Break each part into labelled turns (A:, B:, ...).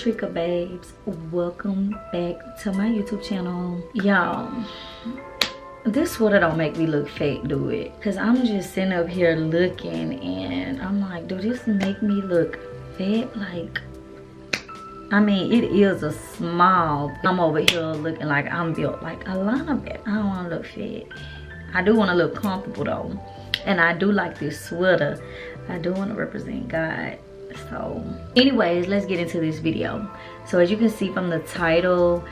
A: Trika babes, welcome back to my YouTube channel. Y'all, this sweater don't make me look fake, do it? Because I'm just sitting up here looking and I'm like, do this make me look fat? Like, I mean, it is a small. I'm over here looking like I'm built like a linebacker. I don't want to look fat. I do want to look comfortable though. And I do like this sweater. I do want to represent God. So anyways, let's get into this video. So as you can see from the title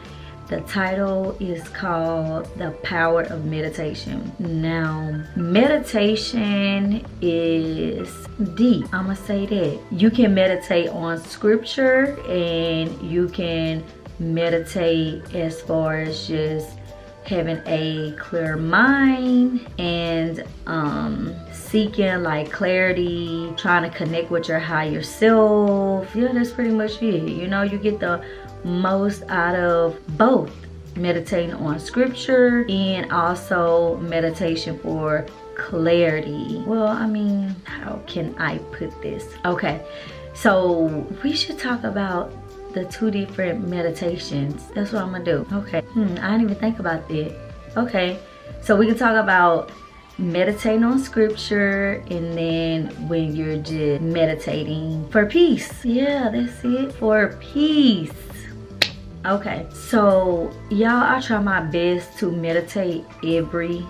A: is called The Power of Meditation. Now, meditation is deep. I'ma say that. You can meditate on scripture and you can meditate as far as just having a clear mind and seeking like clarity, trying to connect with your higher self. Yeah, that's pretty much it. You know, you get the most out of both meditating on scripture and also meditation for clarity. Well, I mean, how can I put this? Okay, so we should talk about the two different meditations. That's what I'm gonna do. Okay, I didn't even think about that. Okay, so we can talk about meditating on scripture and then when you're just meditating for peace. Yeah, that's it, for peace. Okay, so y'all, I try my best to meditate every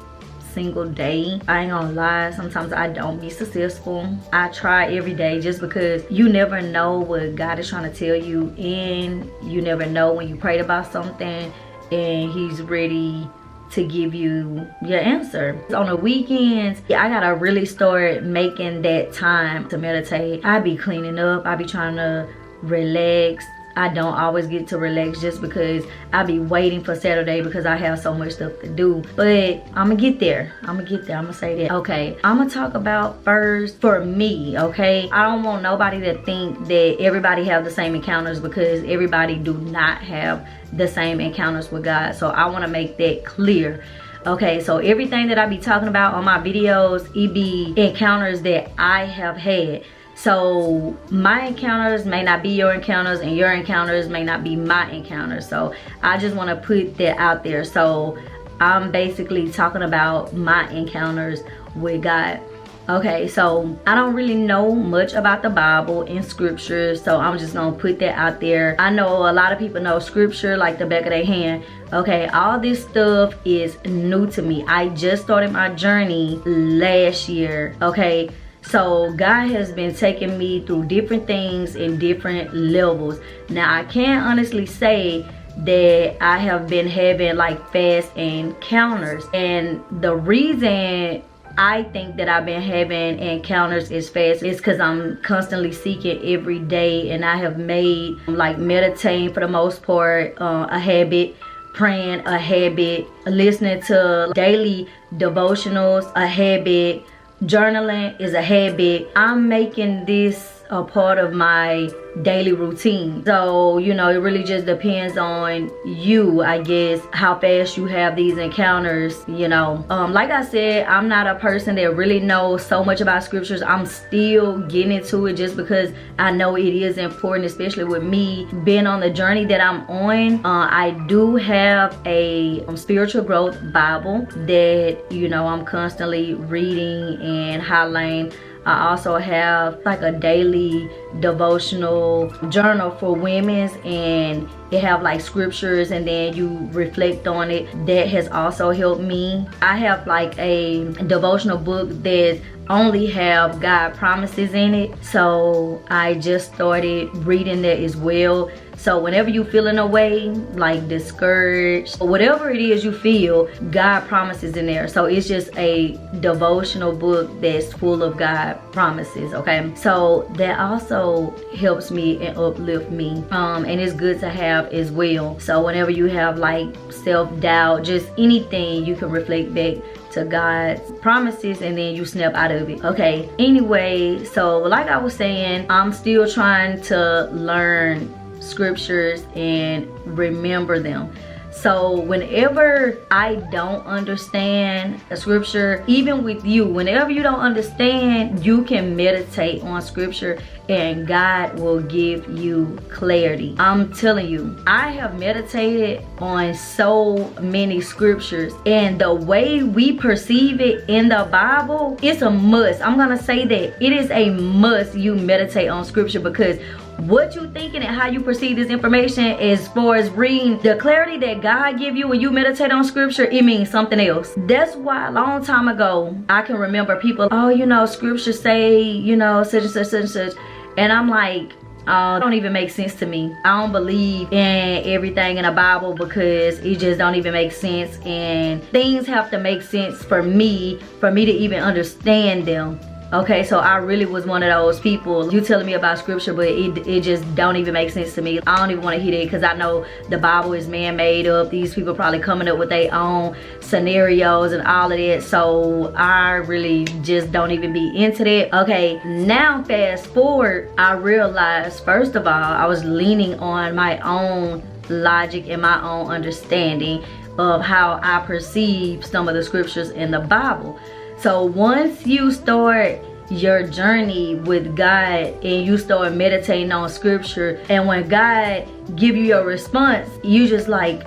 A: single day. I ain't gonna lie, sometimes I don't be successful. I try every day just because you never know what God is trying to tell you, and you never know when you prayed about something and he's ready to give you your answer. On the weekends, I gotta really start making that time to meditate. I be cleaning up, I be trying to relax. I don't always get to relax just because I be waiting for Saturday because I have so much stuff to do. But I'm gonna get there. I'm gonna say that. Okay, I'm gonna talk about first for me, okay? I don't want nobody to think that everybody have the same encounters, because everybody do not have the same encounters with God. So I wanna make that clear. Okay, so everything that I be talking about on my videos, it be encounters that I have had. So my encounters may not be your encounters, and your encounters may not be my encounters. So I just want to put that out there. So I'm basically talking about my encounters with God. Okay, so I don't really know much about the Bible and scripture, so I'm just gonna put that out there. I know a lot of people know scripture like the back of their hand. Okay, all this stuff is new to me. I just started my journey last year. Okay, so God has been taking me through different things in different levels. Now I can't honestly say that I have been having like fast encounters, and the reason I think that I've been having encounters is fast is because I'm constantly seeking every day, and I have made like meditating for the most part a habit, praying a habit, listening to daily devotionals a habit, journaling is a habit. I'm making this a part of my daily routine. So, you know, it really just depends on you, I guess, how fast you have these encounters, you know. Like I said, I'm not a person that really knows so much about scriptures. I'm still getting into it just because I know it is important, especially with me being on the journey that I'm on. I do have a spiritual growth Bible that, you know, I'm constantly reading and highlighting. I also have like a daily devotional journal for women's, and it have like scriptures and then you reflect on it. That has also helped me. I have like a devotional book that only have God promises in it, so I just started reading that as well. So whenever you feeling a way, like discouraged, or whatever it is you feel, God promises in there. So it's just a devotional book that's full of God promises, okay? So that also helps me and uplift me. And it's good to have as well. So whenever you have like self-doubt, just anything, you can reflect back to God's promises and then you snap out of it. Okay, anyway, so like I was saying, I'm still trying to learn scriptures and remember them. So whenever I don't understand a scripture, even with you, whenever you don't understand, you can meditate on scripture and God will give you clarity. I'm telling you, I have meditated on so many scriptures, and the way we perceive it in the Bible, it's a must. I'm gonna say that it is a must you meditate on scripture, because what you thinking and how you perceive this information, as far as reading, the clarity that God give you when you meditate on scripture, it means something else. That's why a long time ago, I can remember people, oh, you know, scripture say, you know, such and such, such and such. And I'm like, it don't even make sense to me. I don't believe in everything in the Bible because it just don't even make sense. And things have to make sense for me to even understand them. Okay, so I really was one of those people. You telling me about scripture, but it just don't even make sense to me. I don't even want to hear it, because I know the Bible is man-made up. These people probably coming up with their own scenarios and all of that. So I really just don't even be into that. Okay, now fast forward, I realized, first of all, I was leaning on my own logic and my own understanding of how I perceive some of the scriptures in the Bible. So once you start your journey with God and you start meditating on scripture, and when God give you your response, you just like,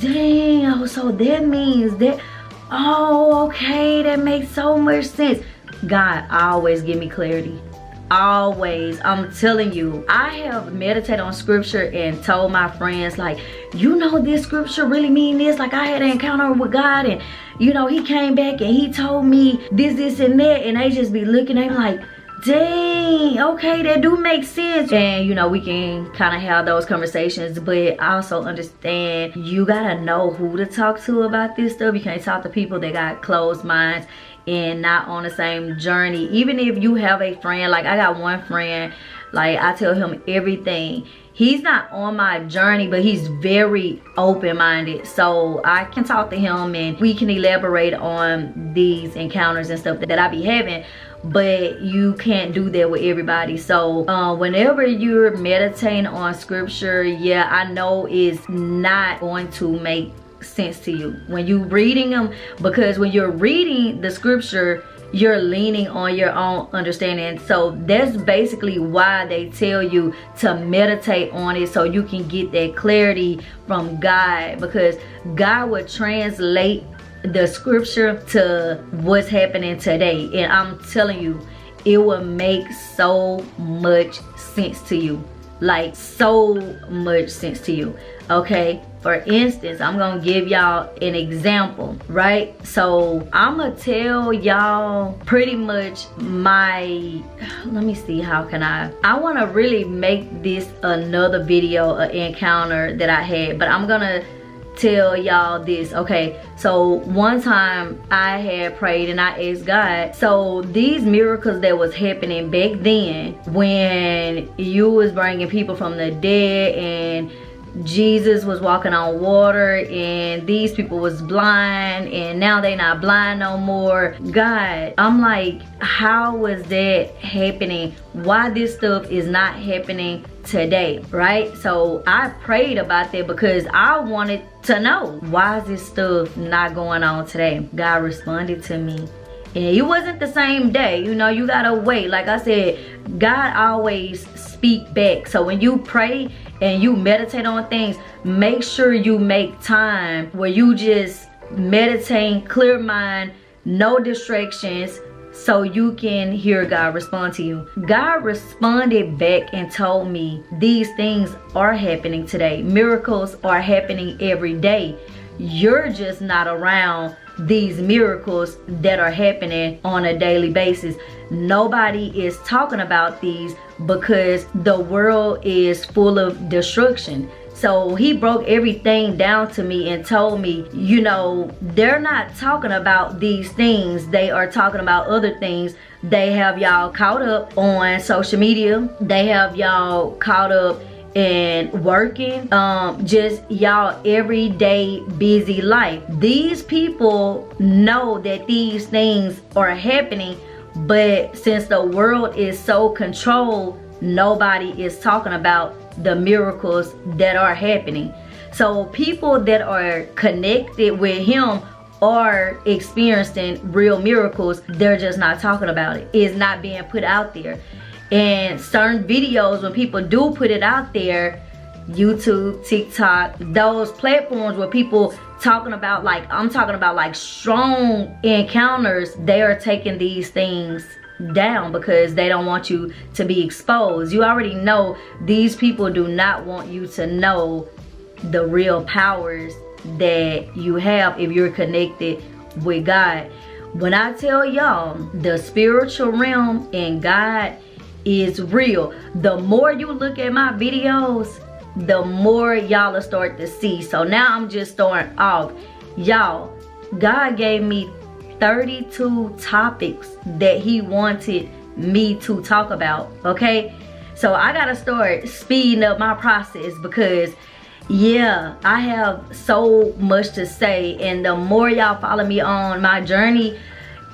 A: dang, oh, so that means that, oh, okay, that makes so much sense. God always give me clarity. Always. I'm telling you, I have meditated on scripture and told my friends, like, you know, this scripture really mean this. Like, I had an encounter with God, and you know, he came back and he told me this and that, and they just be looking at me like, dang, okay, that do make sense. And you know, we can kind of have those conversations, but I also understand you gotta know who to talk to about this stuff. You can't talk to people that got closed minds and not on the same journey. Even if you have a friend, like I got one friend, like I tell him everything. He's not on my journey, but he's very open-minded, so I can talk to him and we can elaborate on these encounters and stuff that I be having. But you can't do that with everybody. So whenever you're meditating on scripture, yeah, I know it's not going to make sense to you when you reading them, because when you're reading the scripture, you're leaning on your own understanding. So that's basically why they tell you to meditate on it, so you can get that clarity from God, because God will translate the scripture to what's happening today. And I'm telling you, it will make so much sense to you. Like, so much sense to you. Okay, for instance, I'm gonna give y'all an example, right? So I'm gonna tell y'all pretty much my, let me see, how can I want to really make this another video, an encounter that I had, but I'm gonna tell y'all this. Okay, so one time I had prayed and I asked God, so these miracles that was happening back then, when you was bringing people from the dead and Jesus was walking on water and these people was blind and now they not blind no more. God, I'm like, how was that happening? Why this stuff is not happening today, right? So I prayed about that because I wanted to know, why is this stuff not going on today? God responded to me. And it wasn't the same day, you know, you gotta wait. Like I said, God always speak back. So when you pray and you meditate on things, make sure you make time where you just meditate, clear mind, no distractions, so you can hear God respond to you. God responded back and told me these things are happening today. Miracles are happening every day. You're just not around these miracles that are happening on a daily basis. Nobody is talking about these because the world is full of destruction. So he broke everything down to me and told me, you know, they're not talking about these things. They are talking about other things. They have y'all caught up on social media. They have y'all caught up and working, just y'all everyday busy life. These people know that these things are happening, but since the world is so controlled, nobody is talking about the miracles that are happening. So people that are connected with him are experiencing real miracles. They're just not talking about it. It's not being put out there. And certain videos, when people do put it out there, YouTube, TikTok, those platforms where people talking about, like, I'm talking about like strong encounters, they are taking these things down because they don't want you to be exposed. You already know these people do not want you to know the real powers that you have if you're connected with God. When I tell y'all, the spiritual realm and God is real, the more you look at my videos, the more y'all will start to see. So now I'm just starting off. Y'all, God gave me 32 topics that he wanted me to talk about, okay? So I gotta start speeding up my process because, yeah, I have so much to say. And the more y'all follow me on my journey,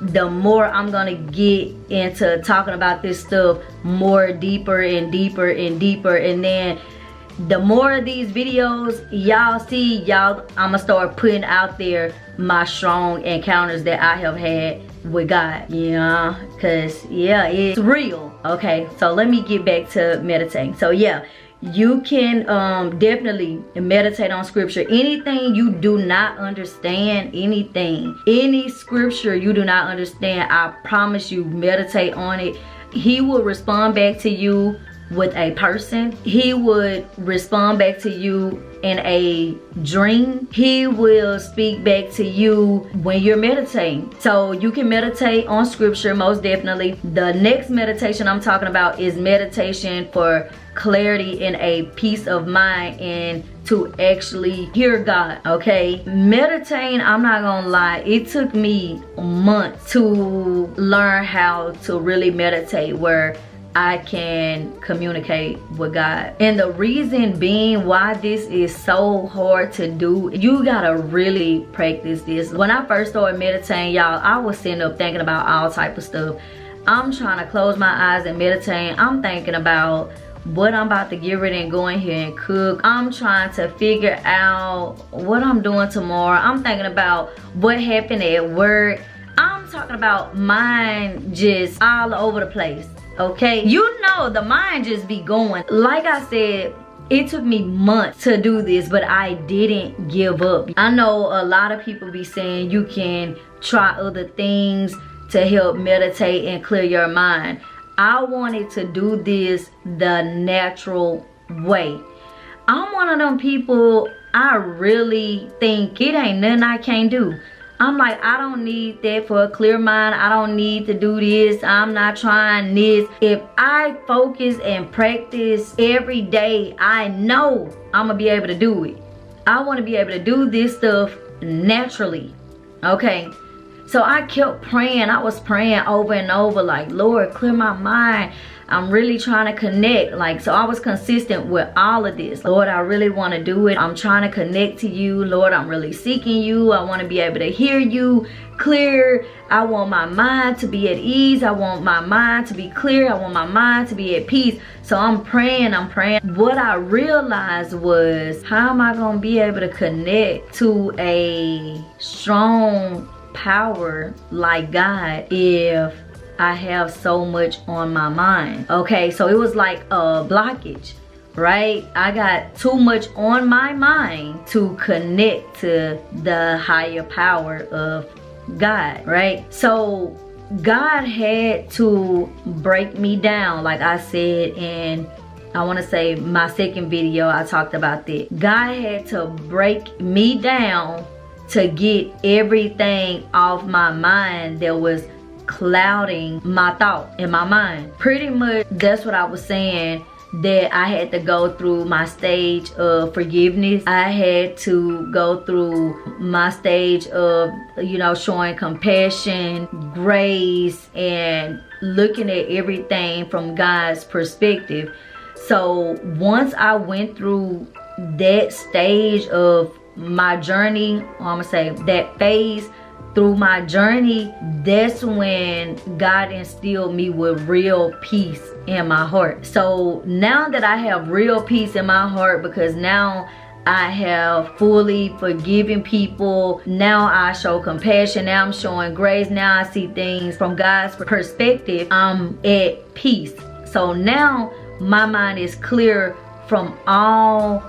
A: the more I'm gonna get into talking about this stuff more deeper and deeper and deeper. And then the more of these videos y'all see, I'ma start putting out there my strong encounters that I have had with God. Yeah, cause yeah, it's real. Okay, so let me get back to meditating. So yeah, you can definitely meditate on scripture. Anything you do not understand, any scripture you do not understand, I promise you, meditate on it. He will respond back to you with a person. He would respond back to you in a dream. He will speak back to you when you're meditating. So you can meditate on scripture, most definitely. The next meditation I'm talking about is meditation for clarity and a peace of mind and to actually hear God, okay? Meditating, I'm not gonna lie, it took me months to learn how to really meditate where I can communicate with God. And the reason being why this is so hard to do, you gotta really practice this. When I first started meditating, y'all, I was sitting up thinking about all type of stuff. I'm trying to close my eyes and meditate. I'm thinking about what I'm about to get ready and go in here and cook. I'm trying to figure out what I'm doing tomorrow. I'm thinking about what happened at work. I'm talking about mind just all over the place. Okay, you know the mind just be going. Like I said, it took me months to do this, but I didn't give up. I know a lot of people be saying you can try other things to help meditate and clear your mind. I wanted to do this the natural way. I'm one of them people, I really think it ain't nothing I can't do. I'm like, I don't need that for a clear mind. I don't need to do this. I'm not trying this. If I focus and practice every day, I know I'm gonna be able to do it. I want to be able to do this stuff naturally, okay? So I kept praying. I was praying over and over like, Lord, clear my mind. I'm really trying to connect. Like, so I was consistent with all of this. Lord, I really want to do it. I'm trying to connect to you. Lord, I'm really seeking you. I want to be able to hear you clear. I want my mind to be at ease. I want my mind to be clear. I want my mind to be at peace. So I'm praying. What I realized was, how am I going to be able to connect to a strong power like God if I have so much on my mind? Okay, so it was like a blockage, right? I got too much on my mind to connect to the higher power of God, right? So God had to break me down, like I said in, I want to say my second video, I talked about that. God had to break me down to get everything off my mind that was clouding my thought in my mind. Pretty much that's what I was saying, that I had to go through my stage of forgiveness. I had to go through my stage of, you know, showing compassion, grace, and looking at everything from God's perspective. So once I went through that stage of my journey, or I'm gonna say that phase through my journey, that's when God instilled me with real peace in my heart. So now that I have real peace in my heart, because now I have fully forgiven people. Now I show compassion. Now I'm showing grace. Now I see things from God's perspective. I'm at peace. So now my mind is clear from all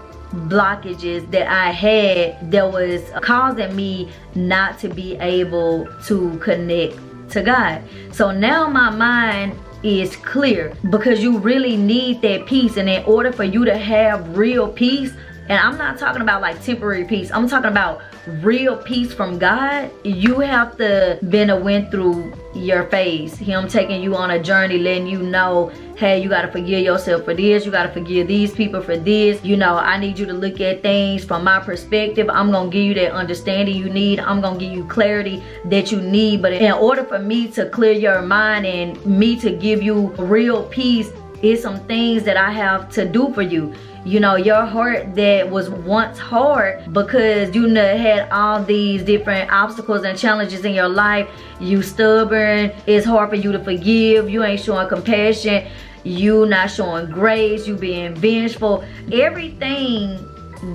A: blockages that I had that was causing me not to be able to connect to God. So now my mind is clear, because you really need that peace. And in order for you to have real peace, and I'm not talking about like temporary peace, I'm talking about real peace from God, you have to went through your phase. Him taking you on a journey, letting you know, hey, you got to forgive yourself for this, you got to forgive these people for this. You know, I need you to look at things from my perspective. I'm gonna give you that understanding you need. I'm gonna give you clarity that you need. But in order for me to clear your mind and me to give you real peace, it's some things that I have to do for you. You know, your heart that was once hard because you had all these different obstacles and challenges in your life. You stubborn. It's hard for you to forgive. You ain't showing compassion. You not showing grace. You being vengeful. Everything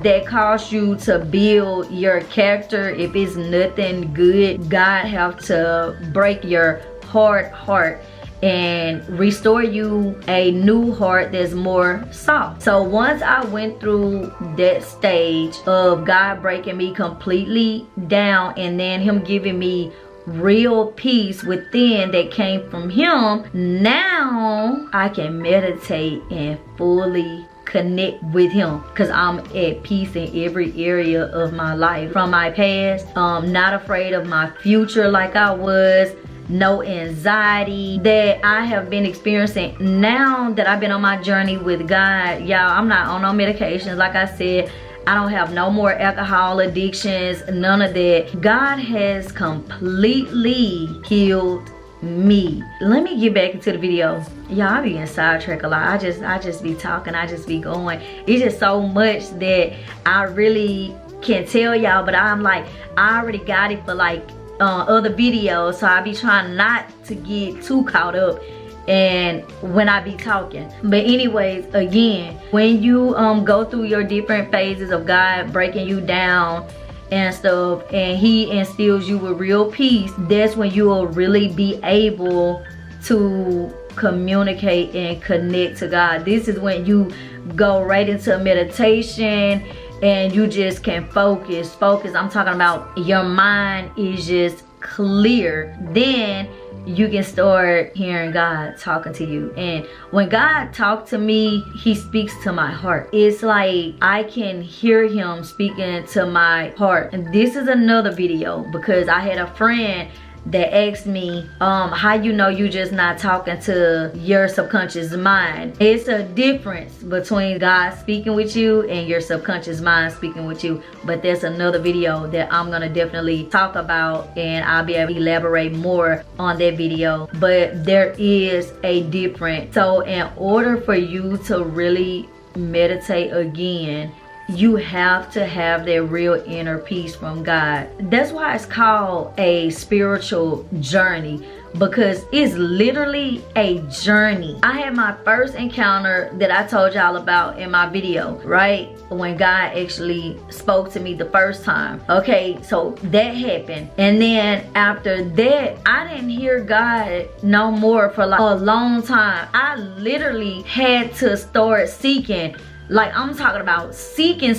A: that caused you to build your character, if it's nothing good, God have to break your hard heart and restore you a new heart that's more soft. So once I went through that stage of God breaking me completely down and then him giving me real peace within that came from him, now I can meditate and fully connect with him, because I'm at peace in every area of my life. From my past, not afraid of my future like I was. No anxiety that I have been experiencing now that I've been on my journey with God. Y'all, I'm not on no medications. Like I said, I don't have no more alcohol addictions, none of that. God has completely healed me. Let me get back into the video. Y'all, I be getting sidetracked a lot. I just be talking, I just be going. It's just so much that I really can't tell y'all, but I'm like, I already got it for like other videos, so I be trying not to get too caught up and when I be talking. But anyways, again, when you go through your different phases of God breaking you down and stuff, and he instills you with real peace, that's when you will really be able to communicate and connect to God. This is when you go right into meditation and you just can focus. I'm talking about your mind is just clear. Then you can start hearing God talking to you. And when God talks to me, he speaks to my heart. It's like I can hear him speaking to my heart. And this is another video because I had a friend that asked me, how you know you just not talking to your subconscious mind. It's a difference between God speaking with you and your subconscious mind speaking with you. But there's another video that I'm gonna definitely talk about, and I'll be able to elaborate more on that video. But there is a difference. So in order for you to really meditate again, you have to have that real inner peace from God. That's why it's called a spiritual journey, because it's literally a journey. I had my first encounter that I told y'all about in my video, right? When God actually spoke to me the first time. Okay, so that happened. And then after that, I didn't hear God no more for like a long time. I literally had to start seeking. Like, I'm talking about seeking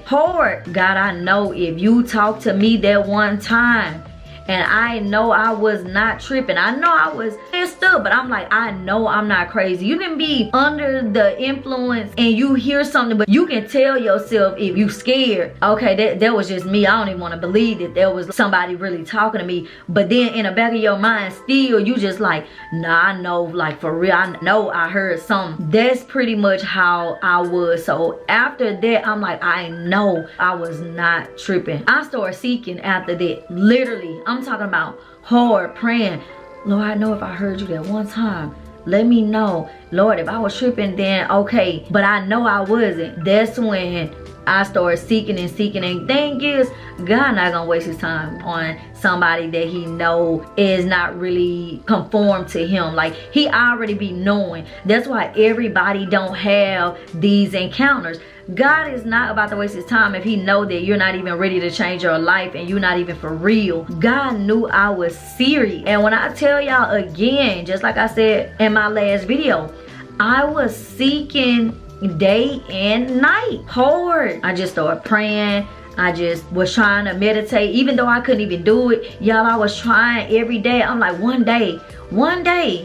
A: hard. God, I know if you talk to me that one time, and I know I was not tripping. I know I was messed up, but I'm like, I know I'm not crazy. You can be under the influence and you hear something, but you can tell yourself if you scared, okay, that was just me. I don't even want to believe that there was somebody really talking to me. But then in the back of your mind, still, you just like, nah, I know, like for real, I know I heard something. That's pretty much how I was. So after that, I'm like, I know I was not tripping. I started seeking after that, literally. I'm talking about hard praying. Lord, I know if I heard you that one time, let me know. Lord, if I was tripping, then okay. But I know I wasn't. That's when I started seeking and seeking, and thing is, God not gonna waste his time on somebody that he know is not really conformed to him. Like, he already be knowing. That's why everybody don't have these encounters. God is not about to waste his time if he know that you're not even ready to change your life and you're not even for real. God knew I was serious. And when I tell y'all again, just like I said in my last video, I was seeking day and night hard. I just started praying. I just was trying to meditate, even though I couldn't even do it. Y'all, I was trying every day. I'm like, one day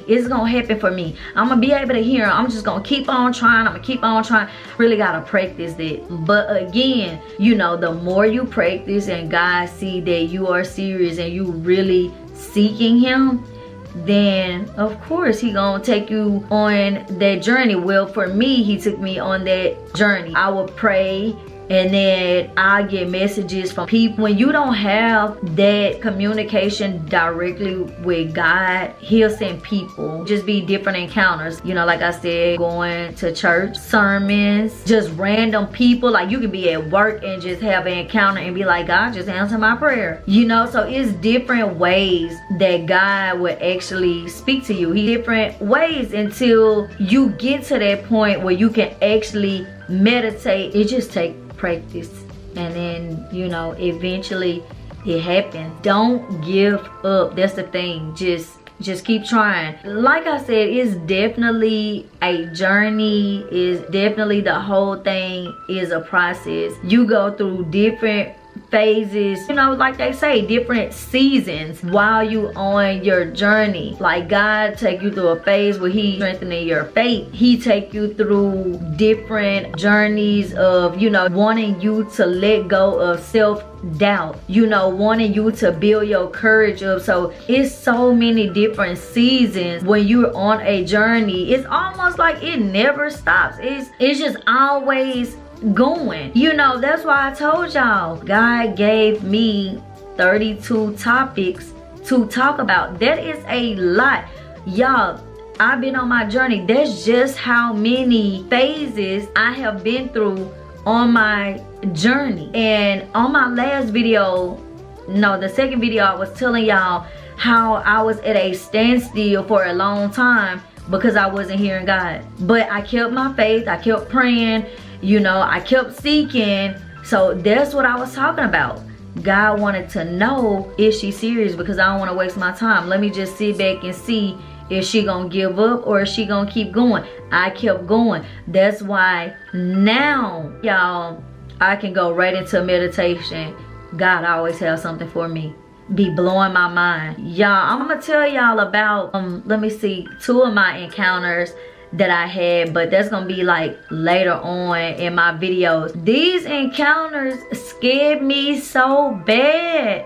A: it's gonna happen for me. I'm gonna be able to hear him. I'm just gonna keep on trying. I'm gonna keep on trying. Really gotta practice it. But again, you know, the more you practice and God see that you are serious and you really seeking him, then of course he gonna take you on that journey. Well, for me, he took me on that journey. I would pray, and then I get messages from people. When you don't have that communication directly with God, he'll send people. Just be different encounters. You know, like I said, going to church, sermons, just random people. Like, you can be at work and just have an encounter and be like, God, just answer my prayer. You know, so it's different ways that God would actually speak to you. Different ways until you get to that point where you can actually meditate. It just takes practice, and then, you know, eventually it happens. Don't give up. That's the thing. Just keep trying. Like I said, it's definitely a journey. Is definitely, the whole thing is a process. You go through different phases, you know, like they say, different seasons while you on your journey. Like, God take you through a phase where he strengthening your faith. He take you through different journeys of, you know, wanting you to let go of self-doubt, you know, wanting you to build your courage up. So it's so many different seasons when you're on a journey. It's almost like it never stops. It's just always going. You know, that's why I told y'all, God gave me 32 topics to talk about. That is a lot. Y'all, I've been on my journey. That's just how many phases I have been through on my journey. And on my last video, no, the second video, I was telling y'all how I was at a standstill for a long time because I wasn't hearing God. But I kept my faith. I kept praying. You know, I kept seeking. So that's what I was talking about. God wanted to know, is she serious? Because I don't want to waste my time. Let me just sit back and see if she gonna give up or is she gonna keep going. I kept going. That's why now, y'all, I can go right into meditation. God always has something for me. Be blowing my mind. Y'all, I'm gonna tell y'all about let me see, 2 of my encounters that I had, but that's gonna be like later on in my videos. These encounters scared me so bad.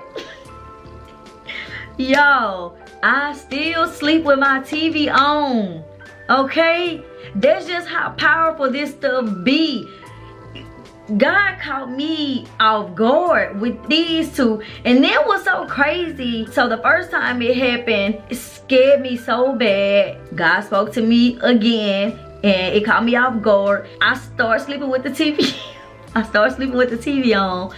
A: Yo, I still sleep with my TV on. Okay, that's just how powerful this stuff be. God caught me off guard with these 2, and then what's so crazy, so the first time it happened, it scared me so bad. God spoke to me again and it caught me off guard. I start sleeping with the TV. I start sleeping with the TV on,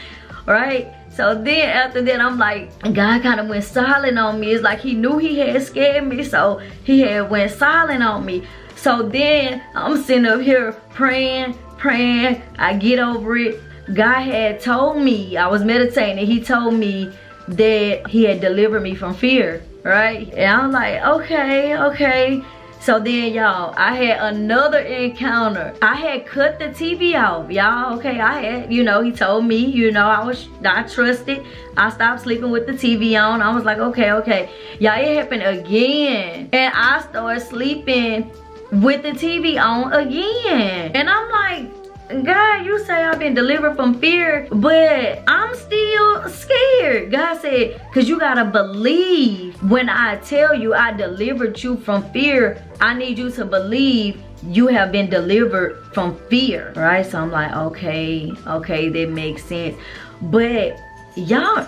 A: right? So then after that, I'm like, God kind of went silent on me. It's like he knew he had scared me, so he had went silent on me. So then I'm sitting up here praying. I get over it. God had told me, I was meditating, he told me that he had delivered me from fear, right? And I'm like, okay. So then, y'all, I had another encounter. I had cut the TV off, y'all. Okay, I had, you know, he told me, you know, I trusted. I stopped sleeping with the TV on. I was like, okay. Y'all, it happened again. And I started sleeping with the TV on again. And I'm like, God, you say I've been delivered from fear, but I'm still scared. God said, because you gotta believe when I tell you I delivered you from fear. I need you to believe you have been delivered from fear, right? So I'm like, okay, that makes sense. But y'all,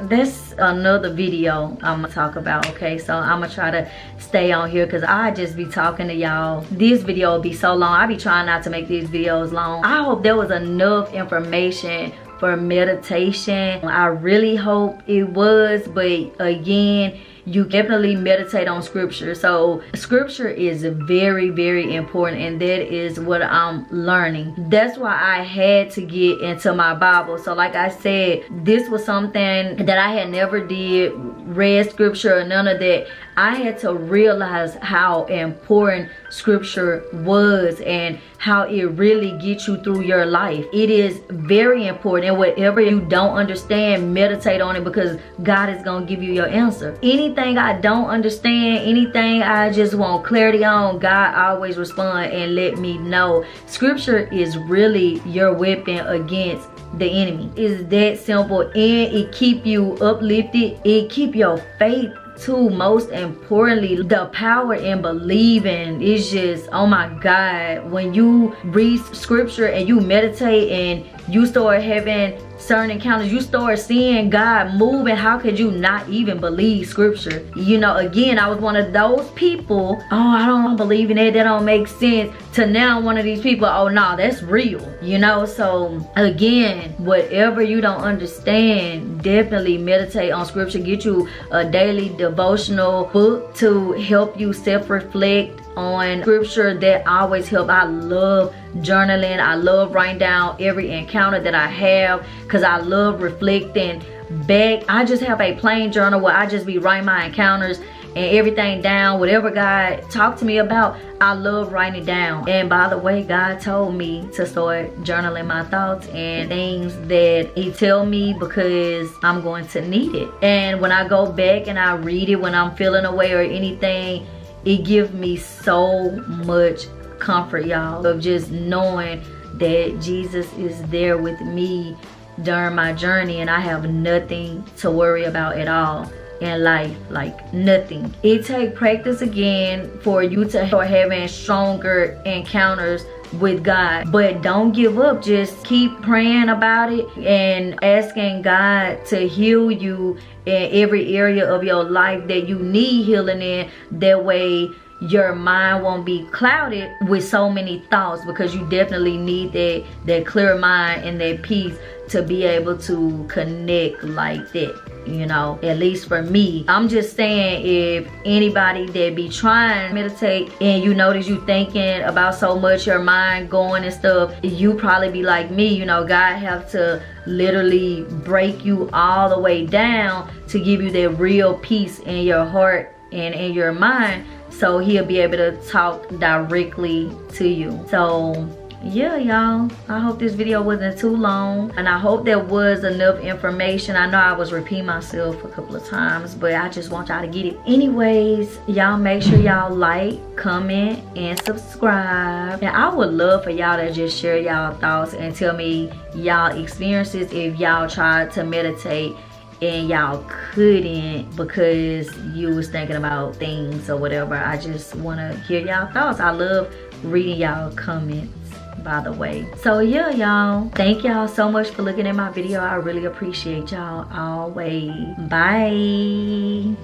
A: that's another video I'm gonna talk about, okay? So I'm gonna try to stay on here because I just be talking to y'all. This video will be so long. I be trying not to make these videos long. I hope there was enough information for meditation. I really hope it was, but again, you definitely meditate on scripture. So scripture is very, very important, and that is what I'm learning. That's why I had to get into my Bible. So like I said, this was something that I had never did, read scripture or none of that. I had to realize how important scripture was and how it really gets you through your life. It is very important, and whatever you don't understand, meditate on it, because God is gonna give you your answer. Anything I don't understand, anything I just want clarity on, God always respond and let me know. Scripture is really your weapon against the enemy. It's that simple, and it keep you uplifted. It keep your faith too. Most importantly, the power in believing is just, oh my God. When you read scripture and you meditate and you start having certain encounters, you start seeing God moving, how could you not even believe scripture? You know, again, I was one of those people, oh, I don't believe in it, that don't make sense, to now one of these people, oh no, that's real, you know? So again, whatever you don't understand, definitely meditate on scripture. Get you a daily devotional book to help you self-reflect on scripture. That always help. I love journaling. I love writing down every encounter that I have, because I love reflecting back. I just have a plain journal where I just be writing my encounters and everything down. Whatever God talked to me about, I love writing it down. And by the way, God told me to start journaling my thoughts and things that he tell me, because I'm going to need it. And when I go back and I read it when I'm feeling away or anything, it gives me so much comfort, y'all, of just knowing that Jesus is there with me during my journey, and I have nothing to worry about at all in life, like nothing. It takes practice again for you to start having stronger encounters with God, but don't give up. Just keep praying about it and asking God to heal you in every area of your life that you need healing in. That way your mind won't be clouded with so many thoughts, because you definitely need that clear mind and that peace to be able to connect like that, you know. At least for me, I'm just saying, if anybody that be trying to meditate and you notice you thinking about so much, your mind going and stuff, you probably be like me, you know. God have to literally break you all the way down to give you that real peace in your heart and in your mind, so he'll be able to talk directly to you. So yeah, y'all, I hope this video wasn't too long, and I hope there was enough information. I know I was repeating myself a couple of times, but I just want y'all to get it. Anyways, y'all make sure y'all like, comment, and subscribe. And I would love for y'all to just share y'all thoughts and tell me y'all experiences, if y'all tried to meditate and y'all couldn't because you was thinking about things or whatever. I just want to hear y'all thoughts. I love reading y'all comments, by the way. So yeah, y'all, thank y'all so much for looking at my video. I really appreciate y'all always. Bye.